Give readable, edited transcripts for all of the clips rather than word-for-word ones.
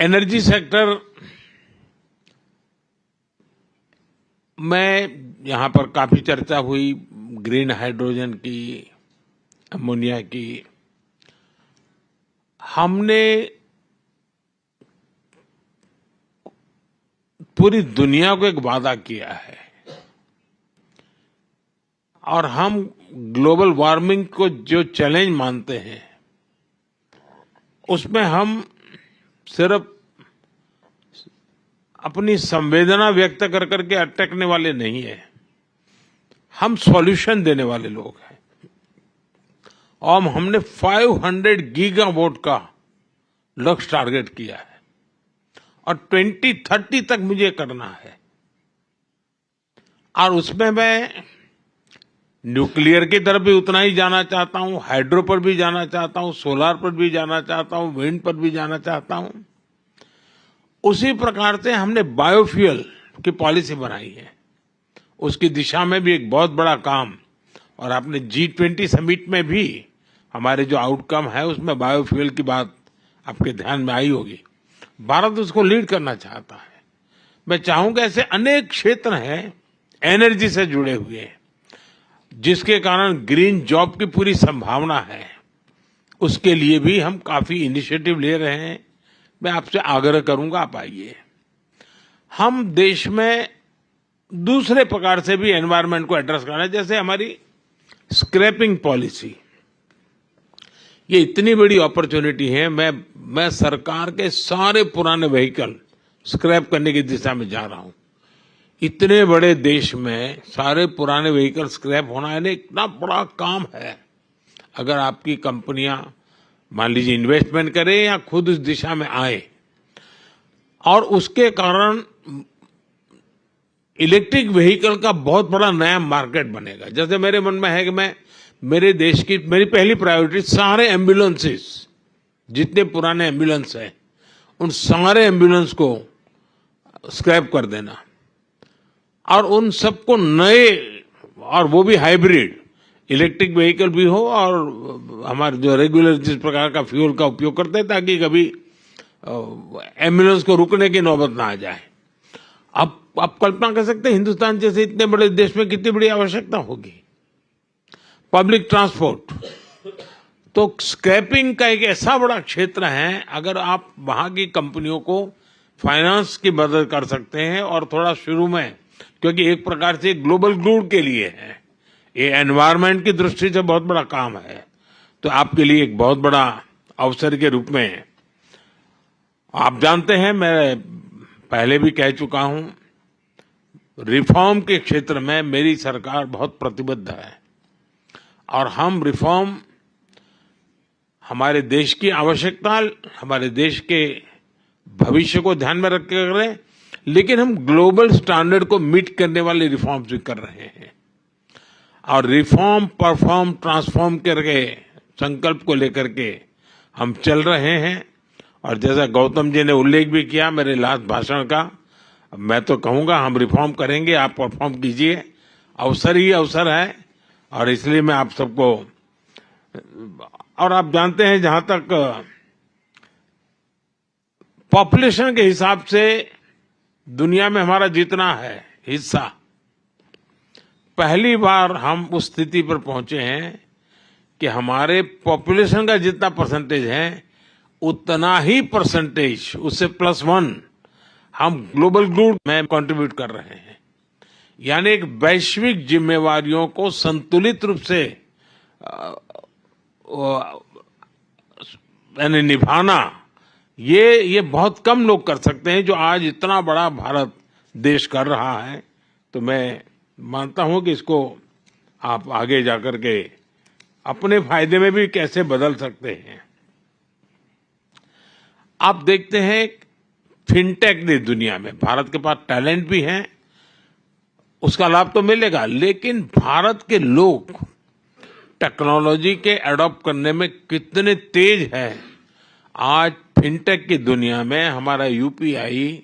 Energy sector में यहाँ पर काफी चर्चा हुई, ग्रीन हाइड्रोजन की, अमोनिया की। हमने पूरी दुनिया को एक वादा किया है और हम ग्लोबल वार्मिंग को जो चैलेंज मानते हैं उसमें हम सिर्फ अपनी संवेदना व्यक्त कर करके अटकने वाले नहीं है, हम सॉल्यूशन देने वाले लोग हैं। और हमने 500 गीगावाट का लक्ष्य टारगेट किया है और 2030 तक मुझे करना है। और उसमें मैं न्यूक्लियर की तरफ भी उतना ही जाना चाहता हूं, हाइड्रो पर भी जाना चाहता हूं, सोलार पर भी जाना चाहता हूं, विंड पर भी जाना चाहता हूं। उसी प्रकार से हमने बायोफ्यूल की पॉलिसी बनाई है, उसकी दिशा में भी एक बहुत बड़ा काम। और आपने G20 समिट में भी हमारे जो आउटकम है उसमें बायोफ्यूल की बात आपके ध्यान में आई होगी। भारत उसको लीड करना चाहता है। मैं चाहूंगा ऐसे अनेक क्षेत्र हैं एनर्जी से जुड़े हुए जिसके कारण ग्रीन जॉब की पूरी संभावना है, उसके लिए भी हम काफी इनिशिएटिव ले रहे हैं। मैं आपसे आग्रह करूंगा, आप आइए। हम देश में दूसरे प्रकार से भी एनवायरनमेंट को एड्रेस करना है, जैसे हमारी स्क्रैपिंग पॉलिसी। ये इतनी बड़ी अपॉर्चुनिटी है। मैं सरकार के सारे पुराने व्हीकल स्क्रैप करने की दिशा में जा रहा हूं। इतने बड़े देश में सारे पुराने व्हीकल स्क्रैप होना है, इतना बड़ा काम है। अगर आपकी कंपनियां मान लीजिए इन्वेस्टमेंट करें या खुद इस दिशा में आए, और उसके कारण इलेक्ट्रिक व्हीकल का बहुत बड़ा नया मार्केट बनेगा। जैसे मेरे मन में है कि मैं मेरे देश की मेरी पहली प्रायोरिटी सारे एम्बुलेंसेस, जितने पुराने एम्बुलेंस हैं उन सारे एम्बुलेंस को स्क्रैप कर देना और उन सबको नए, और वो भी हाइब्रिड इलेक्ट्रिक व्हीकल भी हो और हमारे जो रेगुलर जिस प्रकार का फ्यूल का उपयोग करते हैं, ताकि कभी एम्बुलेंस को रुकने की नौबत ना आ जाए। अब आप कल्पना कर सकते हैं हिंदुस्तान जैसे इतने बड़े देश में कितनी बड़ी आवश्यकता होगी। पब्लिक ट्रांसपोर्ट, तो स्क्रैपिंग का एक ऐसा बड़ा क्षेत्र है, अगर आप वहां की कंपनियों को फाइनेंस की मदद कर सकते हैं और थोड़ा शुरू में, क्योंकि एक प्रकार से ग्लोबल गुड के लिए है, ये एनवायरनमेंट की दृष्टि से बहुत बड़ा काम है, तो आपके लिए एक बहुत बड़ा अवसर के रूप में। आप जानते हैं, मैं पहले भी कह चुका हूं, रिफॉर्म के क्षेत्र में मेरी सरकार बहुत प्रतिबद्ध है और हम रिफॉर्म हमारे देश की आवश्यकता, हमारे देश के भविष्य को ध्यान में रख कर करें, लेकिन हम ग्लोबल स्टैंडर्ड को मीट करने वाले रिफॉर्म्स भी कर रहे हैं। और रिफॉर्म, परफॉर्म, ट्रांसफॉर्म करके संकल्प को लेकर के हम चल रहे हैं। और जैसा गौतम जी ने उल्लेख भी किया मेरे लास्ट भाषण का, मैं तो कहूंगा हम रिफॉर्म करेंगे, आप परफॉर्म कीजिए। अवसर ही अवसर है और इसलिए मैं आप सबको, और आप जानते हैं जहां तक पॉपुलेशन के हिसाब से दुनिया में हमारा जितना है हिस्सा, पहली बार हम उस स्थिति पर पहुंचे हैं कि हमारे पॉपुलेशन का जितना परसेंटेज है उतना ही परसेंटेज, उससे +1 हम ग्लोबल गुड में कंट्रीब्यूट कर रहे हैं। यानी एक वैश्विक जिम्मेवारियों को संतुलित रूप से यानी निभाना, ये बहुत कम लोग कर सकते हैं जो आज इतना बड़ा भारत देश कर रहा है। तो मैं मानता हूं कि इसको आप आगे जाकर के अपने फायदे में भी कैसे बदल सकते हैं। आप देखते हैं फिनटेक ने दुनिया में, भारत के पास टैलेंट भी है, उसका लाभ तो मिलेगा, लेकिन भारत के लोग टेक्नोलॉजी के एडॉप्ट करने में कितने तेज हैं। आज फिनटेक की दुनिया में हमारा यूपीआई,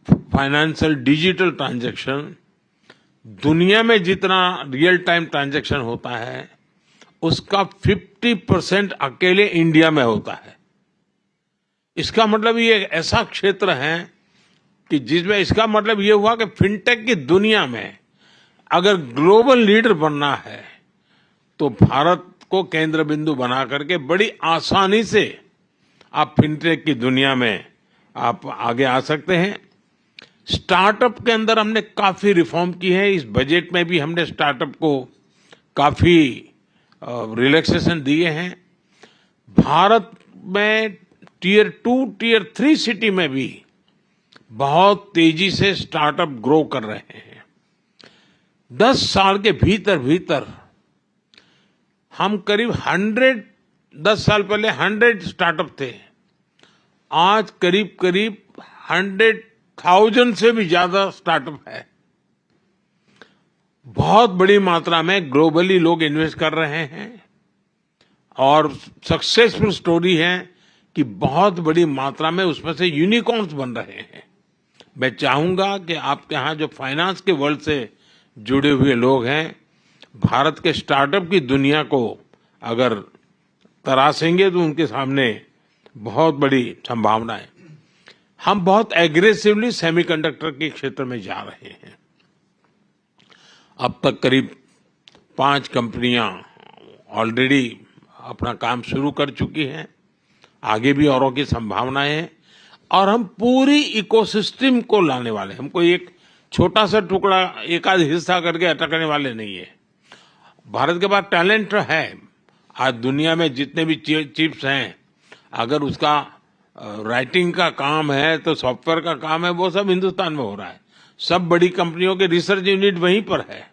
फाइनेंशियल डिजिटल ट्रांजैक्शन, दुनिया में जितना रियल टाइम ट्रांजैक्शन होता है उसका 50% अकेले इंडिया में होता है। इसका मतलब ये एक ऐसा क्षेत्र है कि जिसमें इसका मतलब ये हुआ कि फिनटेक की दुनिया में अगर ग्लोबल लीडर बनना है तो भारत को केंद्र बिंदु बना करके बड़ी आसानी से आप फिनटेक की दुनिया में आप आगे आ सकते हैं। स्टार्टअप के अंदर हमने काफी रिफॉर्म की है। इस बजट में भी हमने स्टार्टअप को काफी रिलैक्सेशन दिए हैं। भारत में टियर 2, टियर 3 सिटी में भी बहुत तेजी से स्टार्टअप ग्रो कर रहे हैं। 10 साल के भीतर भीतर हम करीब 10 साल पहले 100 स्टार्टअप थे, आज करीब करीब 100,000 से भी ज्यादा स्टार्टअप है। बहुत बड़ी मात्रा में ग्लोबली लोग इन्वेस्ट कर रहे हैं और सक्सेसफुल स्टोरी है कि बहुत बड़ी मात्रा में उसमें से यूनिकॉर्न्स बन रहे हैं। मैं चाहूंगा कि आपके यहाँ जो फाइनेंस के वर्ल्ड से जुड़े हुए लोग हैं, भारत के स्टार्टअप की दुनिया को अगर तराशेंगे तो उनके सामने बहुत बड़ी संभावना है। हम बहुत एग्रेसिवली सेमीकंडक्टर के क्षेत्र में जा रहे हैं। अब तक करीब 5 कंपनियां ऑलरेडी अपना काम शुरू कर चुकी हैं, आगे भी औरों की संभावनाएं हैं और हम पूरी इकोसिस्टम को लाने वाले हैं। हमको एक छोटा सा टुकड़ा एक आध हिस्सा करके अटकने वाले नहीं है। भारत के पास टैलेंट है। आज दुनिया में जितने भी चिप्स हैं, अगर उसका राइटिंग का काम है तो सॉफ्टवेयर का काम है, वो सब हिंदुस्तान में हो रहा है। सब बड़ी कंपनियों के रिसर्च यूनिट वहीं पर है।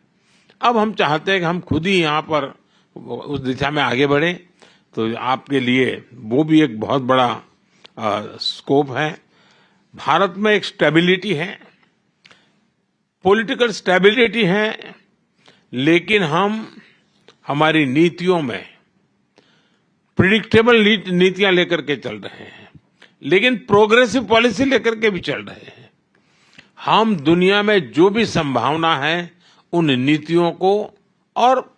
अब हम चाहते हैं कि हम खुद ही यहाँ पर उस दिशा में आगे बढ़े, तो आपके लिए वो भी एक बहुत बड़ा स्कोप है। भारत में एक स्टेबिलिटी है, पॉलिटिकल स्टेबिलिटी है, लेकिन हम हमारी नीतियों में प्रिडिक्टेबल नीतियां लेकर के चल रहे हैं, लेकिन प्रोग्रेसिव पॉलिसी लेकर के भी चल रहे हैं। हम दुनिया में जो भी संभावना है उन नीतियों को और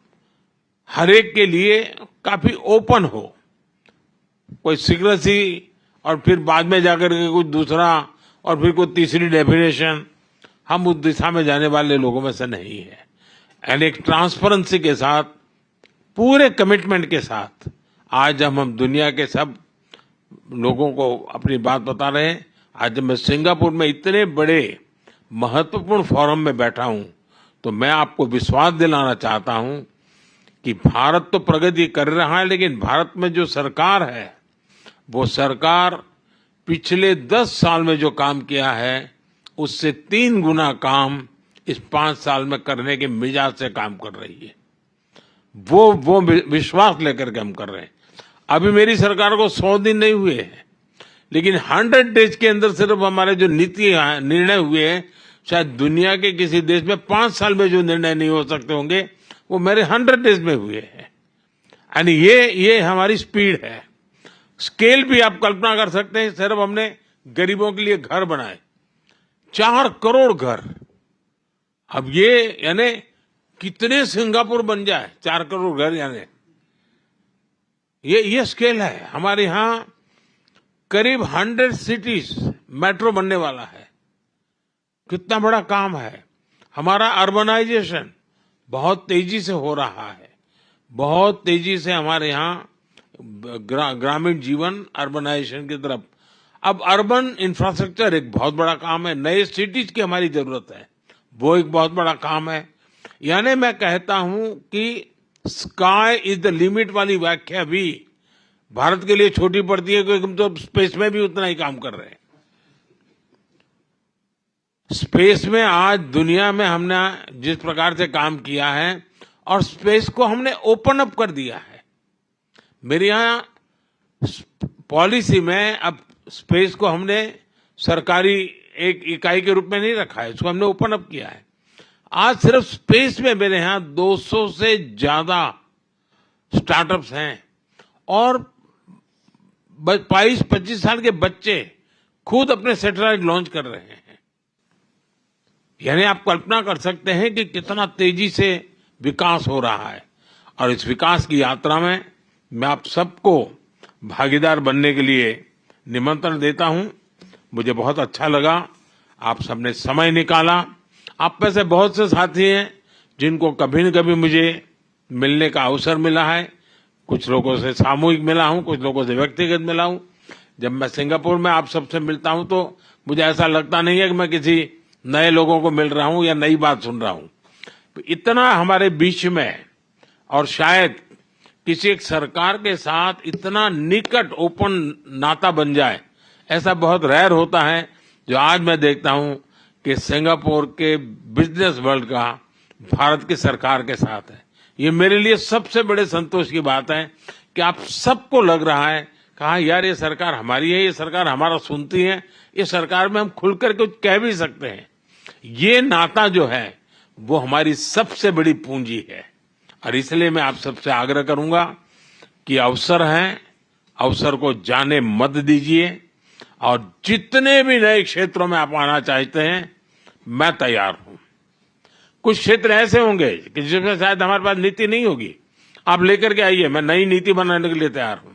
हर एक के लिए काफी ओपन हो, कोई सीक्रेसी और फिर बाद में जाकर के कुछ दूसरा और फिर कोई तीसरी डेफिनेशन, हम उस दिशा में जाने वाले लोगों में से नहीं है। एंड एक ट्रांसपेरेंसी के साथ, पूरे कमिटमेंट के साथ आज हम दुनिया के सब लोगों को अपनी बात बता रहे हैं। आज जब मैं सिंगापुर में इतने बड़े महत्वपूर्ण फोरम में बैठा हूं तो मैं आपको विश्वास दिलाना चाहता हूं कि भारत तो प्रगति कर रहा है, लेकिन भारत में जो सरकार है वो सरकार पिछले 10 साल में जो काम किया है उससे 3 गुना काम इस 5 साल में करने के मिजाज से काम कर रही है। वो विश्वास लेकर के हम कर रहे हैं। अभी मेरी सरकार को 100 दिन नहीं हुए हैं, लेकिन 100 डेज के अंदर सिर्फ हमारे जो नीति निर्णय हुए हैं, शायद दुनिया के किसी देश में 5 साल में जो निर्णय नहीं हो सकते होंगे वो मेरे 100 डेज में हुए हैं। यानी ये हमारी स्पीड है। स्केल भी आप कल्पना कर सकते हैं। सिर्फ हमने गरीबों के लिए घर बनाए, 4 करोड़ घर। अब ये यानी कितने सिंगापुर बन जाए, 4 करोड़ घर, यानी ये स्केल है। हमारे यहां करीब 100 सिटीज मेट्रो बनने वाला है। कितना बड़ा काम है। हमारा अर्बनाइजेशन बहुत तेजी से हो रहा है। बहुत तेजी से हमारे यहाँ ग्रामीण जीवन अर्बनाइजेशन की तरफ। अब अर्बन इंफ्रास्ट्रक्चर एक बहुत बड़ा काम है। नए सिटीज की हमारी जरूरत है, वो एक बहुत बड़ा काम है। यानी मैं कहता हूं कि स्काई इज द लिमिट वाली व्याख्या भी भारत के लिए छोटी पड़ती है, क्योंकि हम तो स्पेस में भी उतना ही काम कर रहे हैं। स्पेस में आज दुनिया में हमने जिस प्रकार से काम किया है और स्पेस को हमने ओपन अप कर दिया है। मेरे यहाँ पॉलिसी में अब स्पेस को हमने सरकारी एक इकाई के रूप में नहीं रखा है, इसको हमने ओपन अप किया है। आज सिर्फ स्पेस में मेरे यहाँ 200 से ज्यादा स्टार्टअप्स हैं और 22-25 साल के बच्चे खुद अपने सैटेलाइट लॉन्च कर रहे हैं। यानी आप कल्पना कर सकते हैं कि कितना तेजी से विकास हो रहा है। और इस विकास की यात्रा में मैं आप सबको भागीदार बनने के लिए निमंत्रण देता हूं। मुझे बहुत अच्छा लगा, आप सबने समय निकाला। आप में से बहुत से साथी हैं जिनको कभी न कभी मुझे मिलने का अवसर मिला है। कुछ लोगों से सामूहिक मिला हूं, कुछ लोगों से व्यक्तिगत मिला हूं। जब मैं सिंगापुर में आप सबसे मिलता हूं तो मुझे ऐसा लगता नहीं है कि मैं किसी नए लोगों को मिल रहा हूं या नई बात सुन रहा हूं। तो इतना हमारे बीच में, और शायद किसी एक सरकार के साथ इतना निकट ओपन नाता बन जाए, ऐसा बहुत रेयर होता है। जो आज मैं देखता हूं कि सिंगापुर के बिजनेस वर्ल्ड का भारत की सरकार के साथ है। ये मेरे लिए सबसे बड़े संतोष की बात है कि आप सबको लग रहा है कहा यार ये सरकार हमारी है, ये सरकार हमारा सुनती है, ये सरकार में हम खुलकर कुछ कह भी सकते हैं। ये नाता जो है वो हमारी सबसे बड़ी पूंजी है। और इसलिए मैं आप सबसे आग्रह करूंगा कि अवसर है, अवसर को जाने मत दीजिए। और जितने भी नए क्षेत्रों में आप आना चाहते हैं, मैं तैयार हूं। कुछ क्षेत्र ऐसे होंगे कि जिसमें शायद हमारे पास नीति नहीं होगी, आप लेकर के आइए, मैं नई नीति बनाने के लिए तैयार हूं।